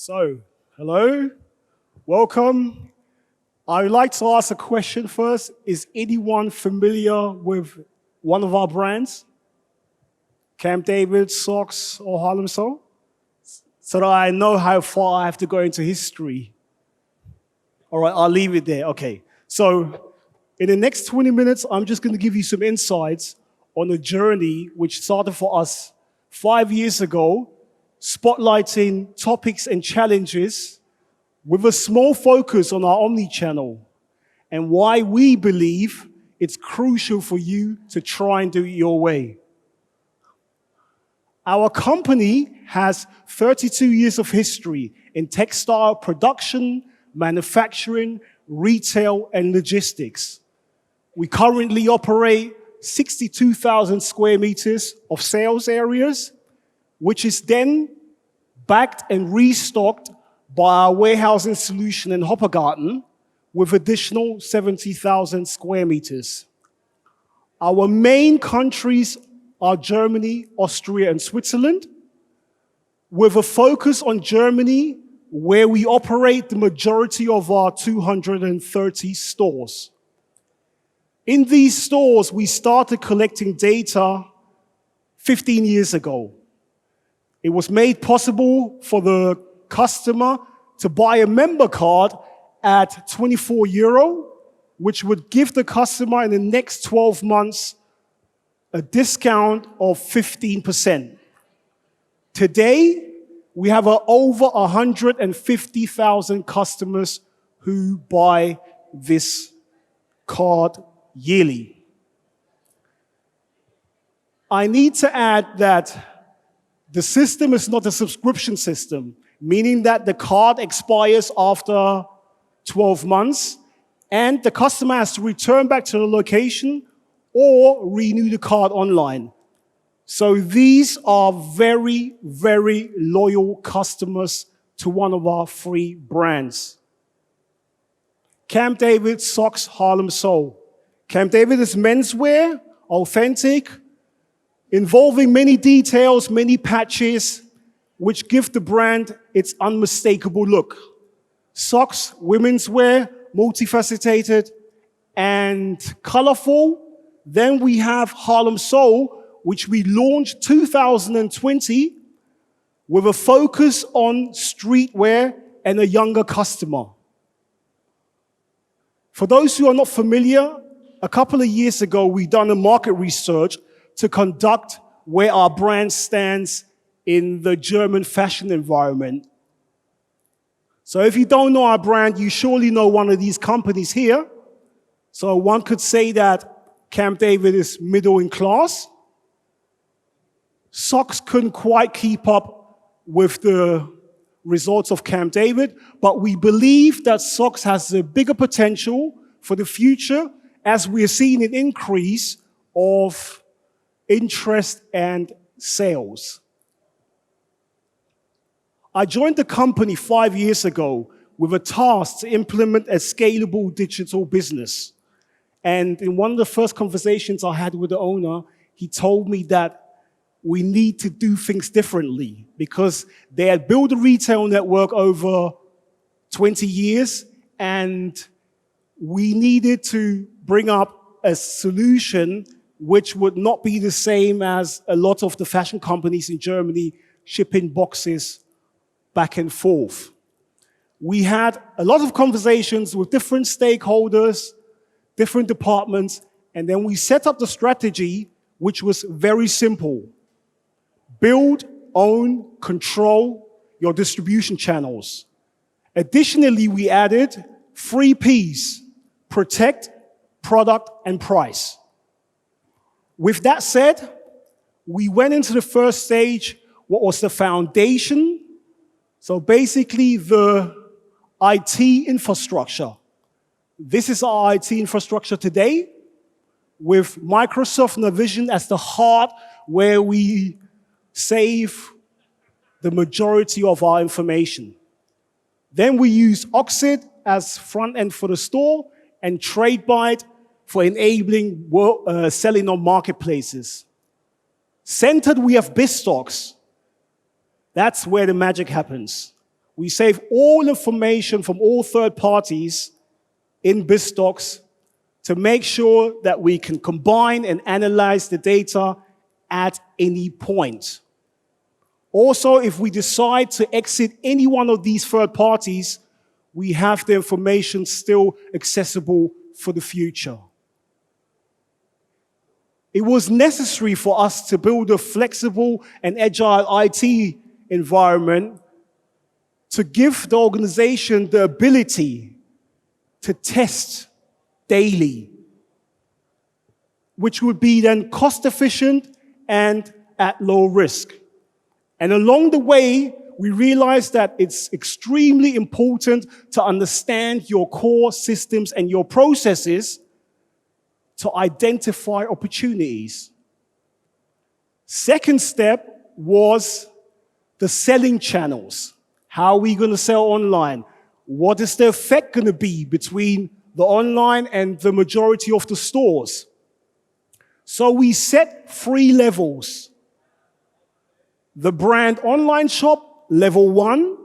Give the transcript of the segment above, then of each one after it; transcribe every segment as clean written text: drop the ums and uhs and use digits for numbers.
So, hello, welcome. I would like to ask a question first. Is anyone familiar with one of our brands? Camp David, Soccx, or Harlem Soul? So that I know how far I have to go into history. All right, I'll leave it there. Okay. So, in the next 20 minutes, I'm just going to give you some insights on a journey which started for us 5 years ago, spotlighting topics and challenges with a small focus on our Omnichannel and why we believe it's crucial for you to try and do it your way. Our company has 32 years of history in textile production, manufacturing, retail, and logistics. We currently operate 62,000 square meters of sales areas, which is then backed and restocked by our warehousing solution in Hoppergarten with additional 70,000 square meters. Our main countries are Germany, Austria, and Switzerland, with a focus on Germany, where we operate the majority of our 230 stores. In these stores, we started collecting data 15 years ago. It was made possible for the customer to buy a member card at €24, which would give the customer in the next 12 months a discount of 15%. Today, we have over 150,000 customers who buy this card yearly. I need to add that the system is not a subscription system, meaning that the card expires after 12 months and the customer has to return back to the location or renew the card online. So these are very, very loyal customers to one of our three brands. Camp David, Soccx, Harlem Soul. Camp David is menswear, authentic, involving many details, many patches, which give the brand its unmistakable look. Soccx, women's wear, multifaceted and colorful. Then we have Harlem Soul, which we launched 2020 with a focus on streetwear and a younger customer. For those who are not familiar, a couple of years ago, we've done a market research to conduct where our brand stands in the German fashion environment. So if you don't know our brand, you surely know one of these companies here. So one could say that Camp David is middle in class. Soccx couldn't quite keep up with the results of Camp David, but we believe that Soccx has a bigger potential for the future as we are seeing an increase of interest and sales. I joined the company 5 years ago with a task to implement a scalable digital business. And in one of the first conversations I had with the owner, he told me that we need to do things differently because they had built a retail network over 20 years and we needed to bring up a solution which would not be the same as a lot of the fashion companies in Germany shipping boxes back and forth. We had a lot of conversations with different stakeholders, different departments, and then we set up the strategy, which was very simple. Build, own, control your distribution channels. Additionally, we added 3 Ps: protect, product, and price. With that said, we went into the first stage, what was the foundation. So basically the IT infrastructure. This is our IT infrastructure today with Microsoft Navision as the heart where we save the majority of our information. Then we use Oxid as front end for the store and TradeByte for enabling selling on marketplaces. Centered, we have BizStock. That's where the magic happens. We save all information from all third parties in BizStock to make sure that we can combine and analyze the data at any point. Also, if we decide to exit any one of these third parties, we have the information still accessible for the future. It was necessary for us to build a flexible and agile IT environment to give the organization the ability to test daily, which would be then cost efficient and at low risk. And along the way, we realized that it's extremely important to understand your core systems and your processes to identify opportunities. Second step was the selling channels. How are we going to sell online? What is the effect going to be between the online and the majority of the stores? So we set 3 levels. The brand online shop, level 1.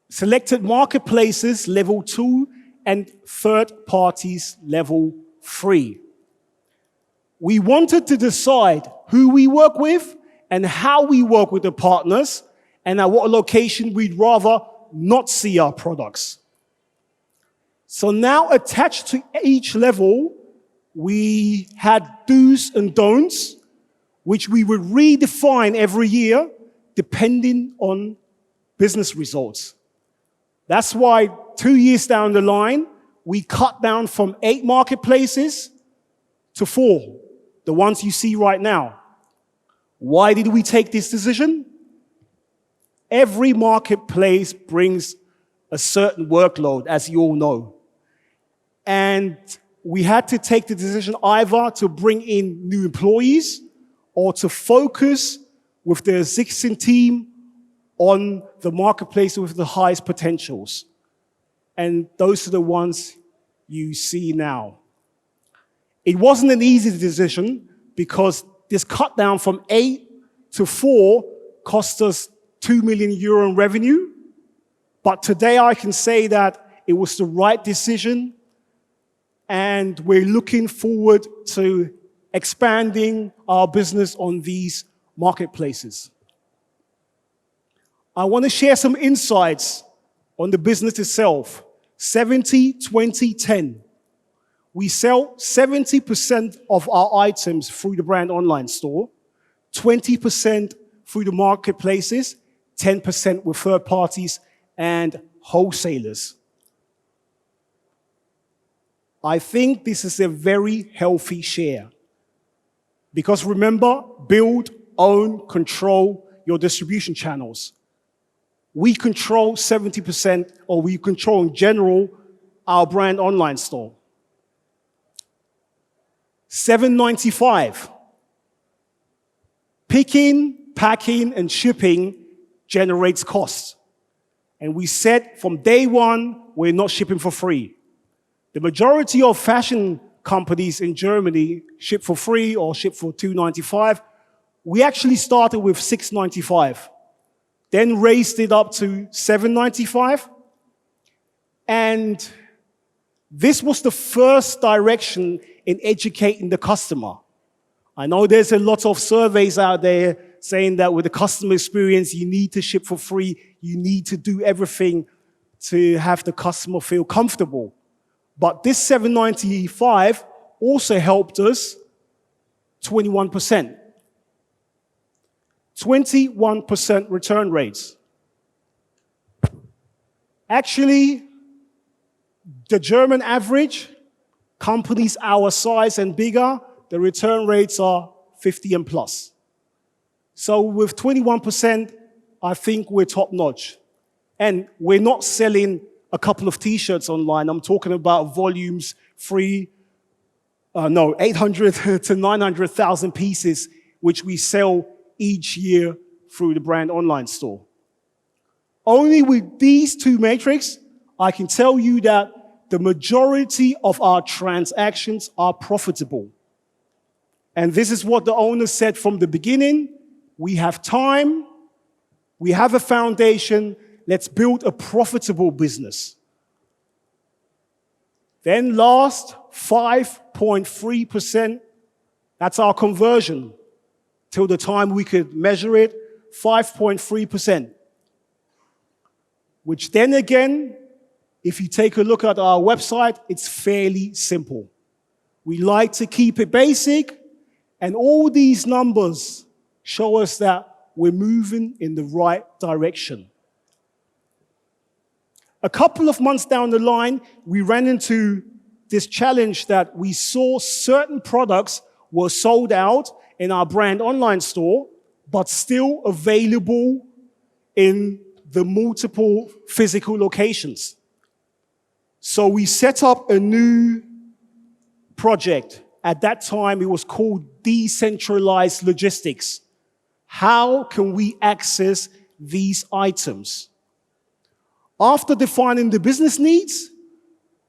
Selected marketplaces, level 2. And third parties, level 3. We wanted to decide who we work with and how we work with the partners and at what location we'd rather not see our products. So now attached to each level, we had do's and don'ts, which we would redefine every year depending on business results. That's why 2 years down the line, we cut down from 8 marketplaces to 4, the ones you see right now. Why did we take this decision? Every marketplace brings a certain workload, as you all know. And we had to take the decision either to bring in new employees or to focus with the existing team on the marketplace with the highest potentials. And those are the ones you see now. It wasn't an easy decision because this cut down from 8 to 4 cost us €2 million in revenue. But today I can say that it was the right decision, and we're looking forward to expanding our business on these marketplaces. I want to share some insights on the business itself. 70, 20, 10. We sell 70% of our items through the brand online store, 20% through the marketplaces, 10% with third parties and wholesalers. I think this is a very healthy share. Because remember, build, own, control your distribution channels. We control 70%, or we control in general our brand online store. $7.95. Picking, packing, and shipping generates costs. And we said from day one, we're not shipping for free. The majority of fashion companies in Germany ship for free or ship for $2.95. We actually started with $6.95. Then raised it up to $7.95. And this was the first direction in educating the customer. I know there's a lot of surveys out there saying that with the customer experience, you need to ship for free, you need to do everything to have the customer feel comfortable. But this $7.95 also helped us 21%. 21% return rates. Actually, the German average, companies our size and bigger, the return rates are 50 and plus. So with 21%, I think we're top notch. And we're not selling a couple of t-shirts online. I'm talking about volumes, 800 to 900,000 pieces, which we sell each year through the brand online store. Only with these 2 metrics, I can tell you that the majority of our transactions are profitable. And this is what the owner said from the beginning. We have time, We have a foundation. Let's build a profitable business. Then last, 5.3%. That's our conversion. Till the time we could measure it, 5.3%. Which then again, if you take a look at our website, it's fairly simple. We like to keep it basic, and all these numbers show us that we're moving in the right direction. A couple of months down the line, we ran into this challenge that we saw certain products were sold out in our brand online store, but still available in the multiple physical locations. So we set up a new project. At that time, it was called decentralized logistics. How can we access these items? After defining the business needs,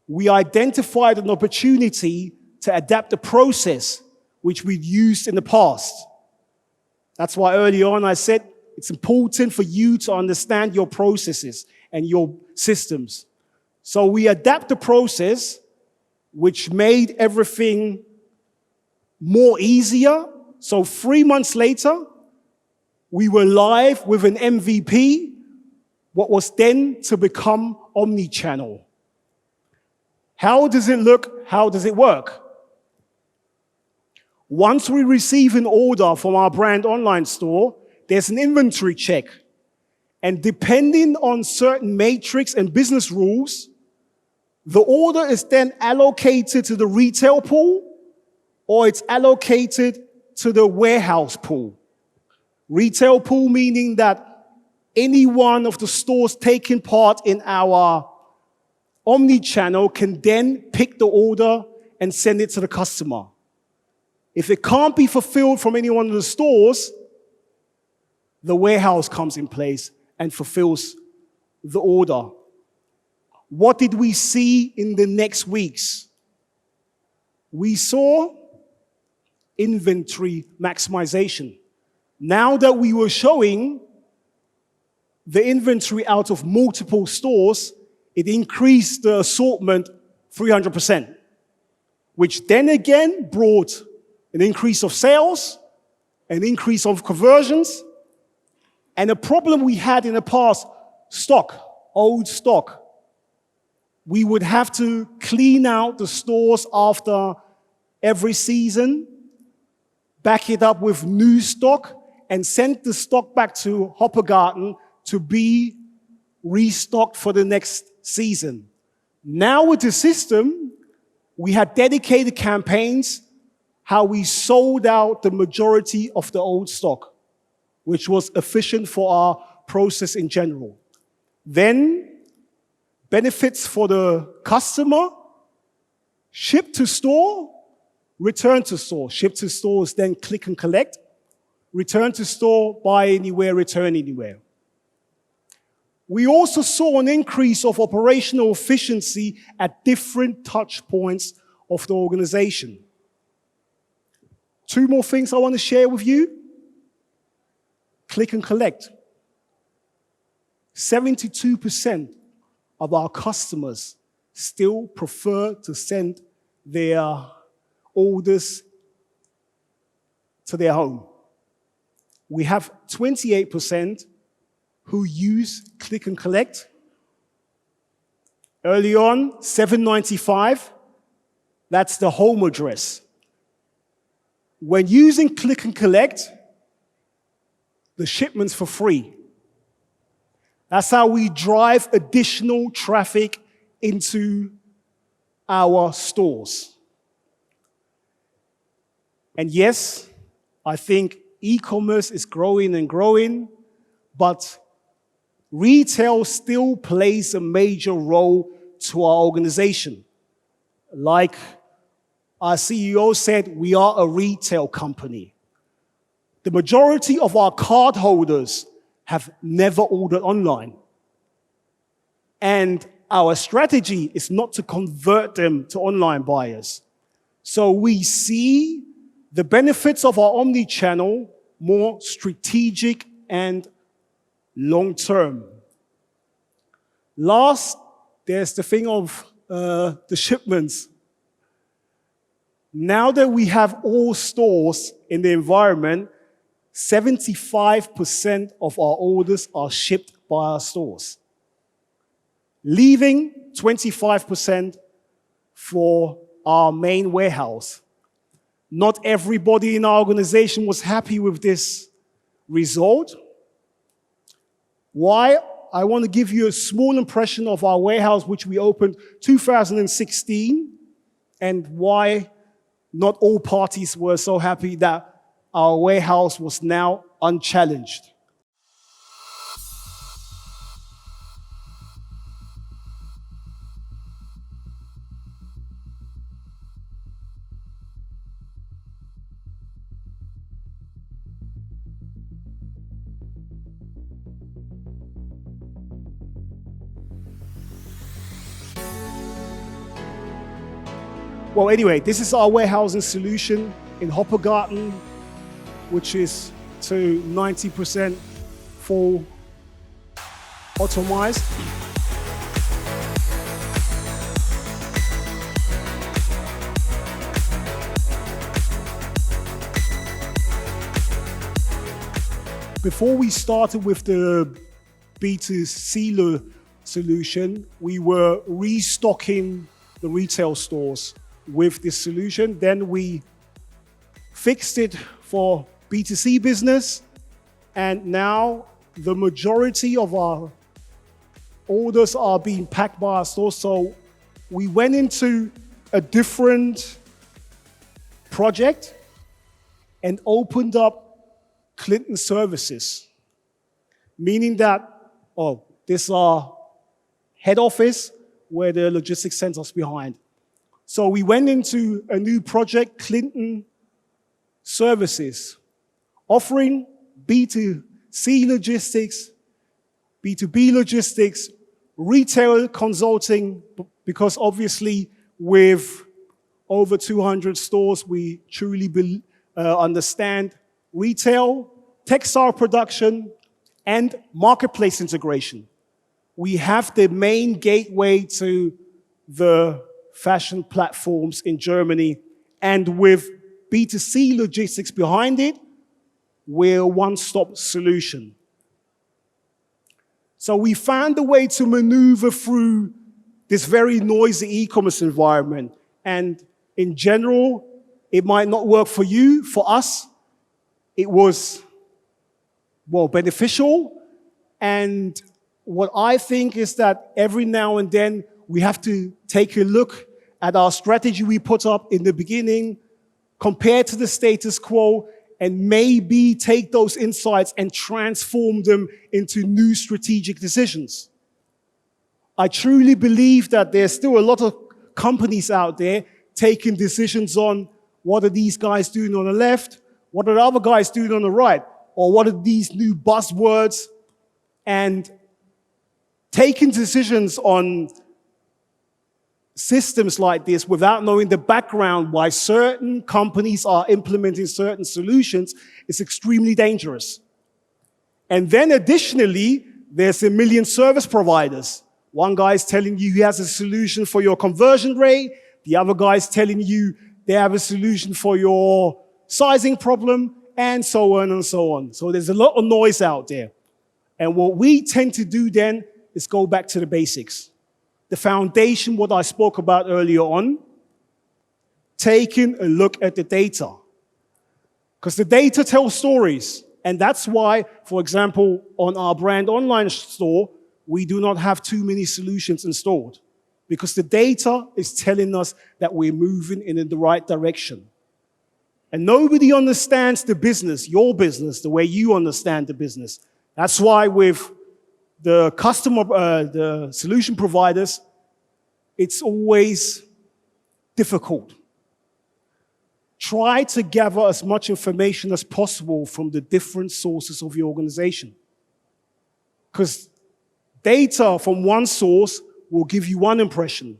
we identified an opportunity to adapt the process which we'd used in the past. That's why early on I said it's important for you to understand your processes and your systems. So we adapt the process, which made everything more easier. So 3 months later, we were live with an MVP, what was then to become Omnichannel. How does it look? How does it work? Once we receive an order from our brand online store, there's an inventory check. And depending on certain matrix and business rules, the order is then allocated to the retail pool or it's allocated to the warehouse pool. Retail pool meaning that any one of the stores taking part in our Omnichannel can then pick the order and send it to the customer. If it can't be fulfilled from any one of the stores, the warehouse comes in place and fulfills the order. What did we see in the next weeks? We saw inventory maximization. Now that we were showing the inventory out of multiple stores, it increased the assortment 300%, which then again brought an increase of sales, an increase of conversions, and a problem we had in the past, stock, old stock. We would have to clean out the stores after every season, back it up with new stock, and send the stock back to Hoppergarten to be restocked for the next season. Now with the system, we had dedicated campaigns how we sold out the majority of the old stock, which was efficient for our process in general. Then, benefits for the customer, ship to store, return to store. Ship to store is then click and collect. Return to store, buy anywhere, return anywhere. We also saw an increase of operational efficiency at different touch points of the organization. 2 more things I want to share with you. Click and collect. 72% of our customers still prefer to send their orders to their home. We have 28% who use click and collect. Early on, $7.95, that's the home address. When using click and collect, the shipment's for free. That's how we drive additional traffic into our stores. And yes, I think e-commerce is growing and growing, but retail still plays a major role to our organization. Like our CEO said, we are a retail company. The majority of our cardholders have never ordered online. And our strategy is not to convert them to online buyers. So we see the benefits of our omni-channel more strategic and long term. Last, there's the thing of the shipments. Now that we have all stores in the environment, 75% of our orders are shipped by our stores, leaving 25% for our main warehouse. Not everybody in our organization was happy with this result. Why? I want to give you a small impression of our warehouse, which we opened 2016, and why not all parties were so happy that our warehouse was now unchallenged. Well, anyway, this is our warehousing solution in Hoppegarten, which is to 90% full automized. Before we started with the B2C solution, we were restocking the retail stores with this solution. Then we fixed it for B2C business, and now the majority of our orders are being packed by our stores. So we went into a different project and opened up Clinton services, meaning that, this is our head office where the logistics center's behind. So we went into a new project, Clinton Services, offering B2C logistics, B2B logistics, retail consulting, because obviously with over 200 stores, we truly understand retail, textile production, and marketplace integration. We have the main gateway to the fashion platforms in Germany, and with B2C logistics behind it, we're a one-stop solution. So we found a way to maneuver through this very noisy e-commerce environment. And in general, it might not work for you. For us, it was, beneficial. And what I think is that every now and then, we have to take a look at our strategy we put up in the beginning, compare to the status quo, and maybe take those insights and transform them into new strategic decisions. I truly believe that there's still a lot of companies out there taking decisions on what are these guys doing on the left, what are the other guys doing on the right, or what are these new buzzwords, and taking decisions on systems like this without knowing the background why certain companies are implementing certain solutions is extremely dangerous. And then additionally, there's a million service providers. One guy's telling you he has a solution for your conversion rate. The other guy's telling you they have a solution for your sizing problem, and so on and so on. So there's a lot of noise out there. And what we tend to do then is go back to the basics. The foundation, what I spoke about earlier on, taking a look at the data. Because the data tells stories. And that's why, for example, on our brand online store, we do not have too many solutions installed. Because the data is telling us that we're moving in the right direction. And nobody understands the business, your business, the way you understand the business. That's why with the the solution providers, it's always difficult. Try to gather as much information as possible from the different sources of your organization. Because data from one source will give you one impression.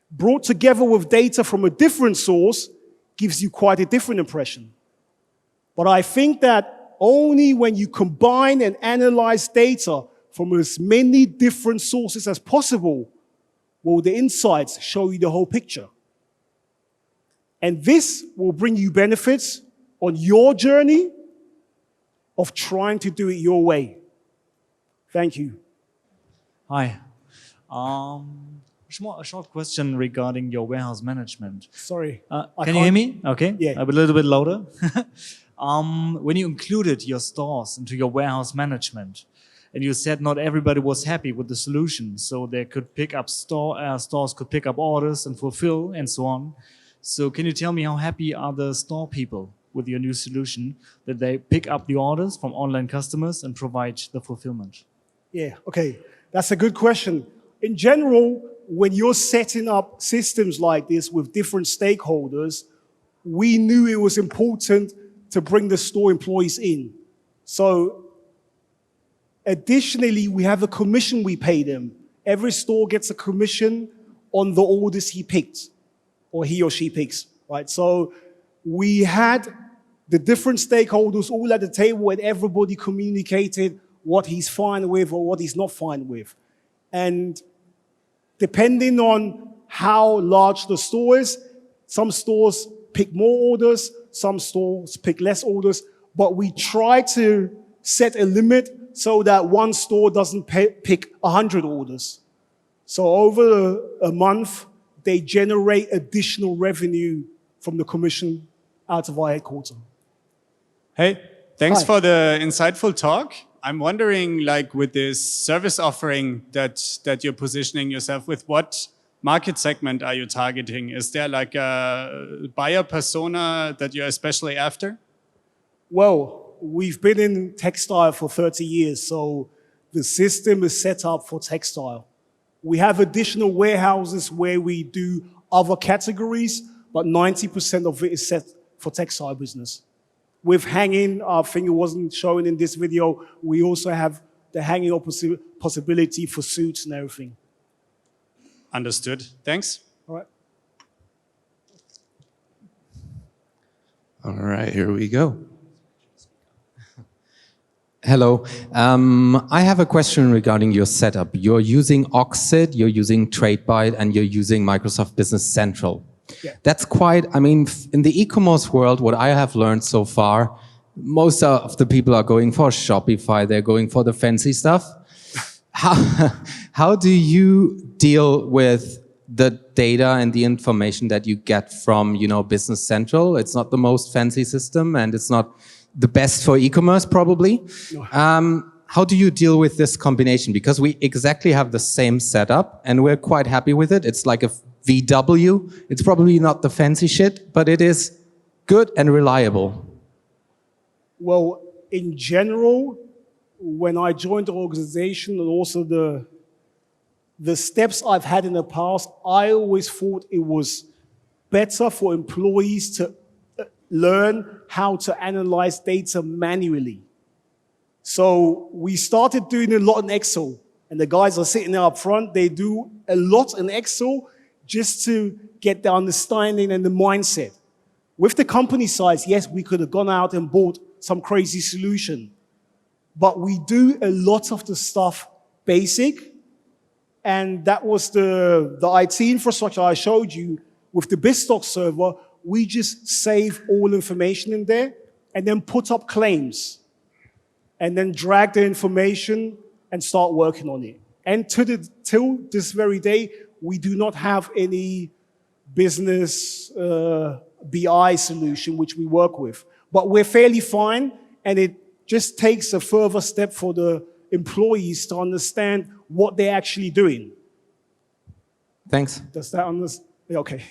Brought together with data from a different source gives you quite a different impression. But I think that only when you combine and analyze data from as many different sources as possible will the insights show you the whole picture. And this will bring you benefits on your journey of trying to do it your way. Thank you. Hi. A short question regarding your warehouse management. Sorry. Can you hear me? Okay. Yeah. A little bit louder. When you included your stores into your warehouse management, and you said not everybody was happy with the solution, so they could pick up stores could pick up orders and fulfill and so on. So can you tell me how happy are the store people with your new solution, that they pick up the orders from online customers and provide the fulfillment? Yeah, okay. That's a good question. In general, when you're setting up systems like this with different stakeholders, we knew it was important to bring the store employees in. So additionally, we have a commission we pay them. Every store gets a commission on the orders he picked, or he or she picks, right? So we had the different stakeholders all at the table, and everybody communicated what he's fine with or what he's not fine with. And depending on how large the store is, some stores pick more orders, some stores pick less orders, but we try to set a limit so that one store doesn't pick 100 orders. So over a month, they generate additional revenue from the commission out of our headquarters. Hey, thanks Hi. for the insightful talk. I'm wondering, like, with this service offering that you're positioning yourself with, what market segment are you targeting? Is there like a buyer persona that you're especially after? Well, we've been in textile for 30 years, so the system is set up for textile. We have additional warehouses where we do other categories, but 90% of it is set for textile business. With hanging, I think it wasn't shown in this video, we also have the hanging possibility for suits and everything. Understood. Thanks. All right. All right, here we go. Hello. I have a question regarding your setup. You're using Oxid, you're using TradeByte, and you're using Microsoft Business Central. Yeah. That's quite, I mean, in the e-commerce world, what I have learned so far, most of the people are going for Shopify, they're going for the fancy stuff. How do you deal with the data and the information that you get from, you know, Business Central? It's not the most fancy system, and it's not the best for e-commerce, probably. No. How do you deal with this combination? Because we exactly have the same setup, and we're quite happy with it. It's like a VW. It's probably not the fancy shit, but it is good and reliable. Well, in general, when I joined the organization and also the steps I've had in the past, I always thought it was better for employees to learn how to analyze data manually. So we started doing a lot in Excel, and the guys are sitting there up front, they do a lot in Excel just to get the understanding and the mindset. With the company size, yes, we could have gone out and bought some crazy solution, but we do a lot of the stuff basic, and that was the IT infrastructure I showed you. With the BizStock server, we just save all information in there and then put up claims and then drag the information and start working on it. And till this very day, we do not have any business BI solution which we work with. But we're fairly fine, and it just takes a further step for the employees to understand what they're actually doing. Thanks. Does that understand? Okay.